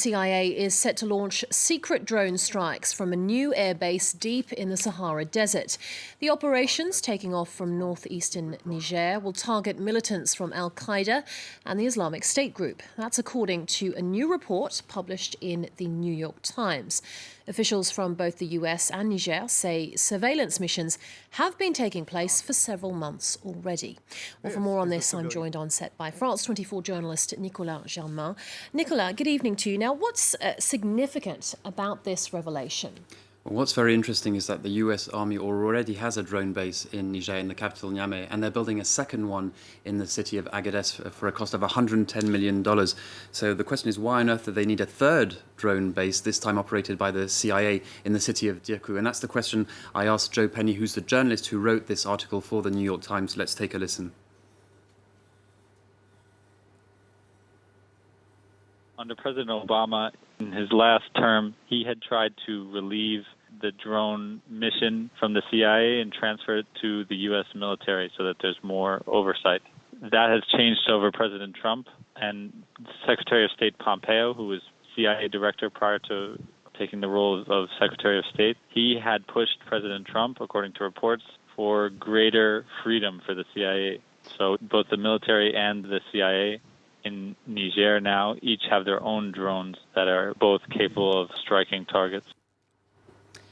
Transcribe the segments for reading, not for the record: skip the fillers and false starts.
CIA is set to launch secret drone strikes from a new airbase deep in the Sahara Desert. The operations, taking off from northeastern Niger, will target militants from Al-Qaeda and the Islamic State group. That's according to a new report published in the New York Times. Officials from both the US and Niger say surveillance missions have been taking place for several months already. Well, for more on this, I'm joined on set by France 24 journalist Nicolas Germain. Nicolas, good evening to you. Now, what's significant about this revelation? Well, what's very interesting is that the US Army already has a drone base in Niger, in the capital Niamey, and they're building a second one in the city of Agadez for a cost of $110 million. So the question is, why on earth do they need a third drone base, this time operated by the CIA, in the city of Dirkou? And that's the question I asked Joe Penney, who's the journalist who wrote this article for the New York Times. Let's take a listen. Under President Obama, in his last term, he had tried to relieve the drone mission from the CIA and transfer it to the U.S. military so that there's more oversight. That has changed over President Trump, and Secretary of State Pompeo, who was CIA director prior to taking the role of Secretary of State, he had pushed President Trump, according to reports, for greater freedom for the CIA. So both the military and the CIA in Niger now each have their own drones that are both capable of striking targets.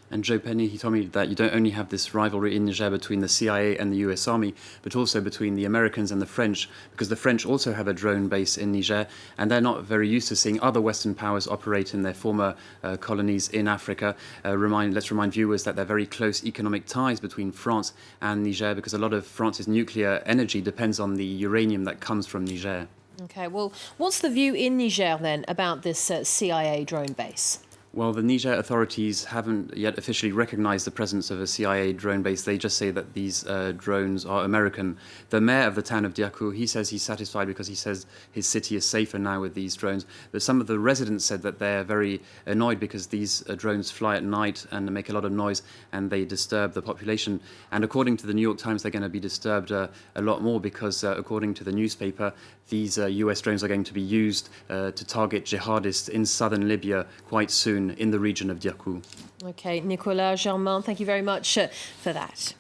And Joe Penney, he told me that you don't only have this rivalry in Niger between the CIA and the US Army, but also between the Americans and the French, because the French also have a drone base in Niger, and they're not very used to seeing other Western powers operate in their former colonies in Africa. Let's remind viewers that there are very close economic ties between France and Niger, because a lot of France's nuclear energy depends on the uranium that comes from Niger. OK, well, what's the view in Niger then about this CIA drone base? Well, the Niger authorities haven't yet officially recognized the presence of a CIA drone base. They just say that these drones are American. The mayor of the town of Dirkou, he says he's satisfied because he says his city is safer now with these drones. But some of the residents said that they're very annoyed because these drones fly at night and make a lot of noise and they disturb the population. And according to the New York Times, they're going to be disturbed a lot more because, according to the newspaper, these US drones are going to be used to target jihadists in southern Libya quite soon in the region of Dirkou. OK, Nicolas Germain, thank you very much for that.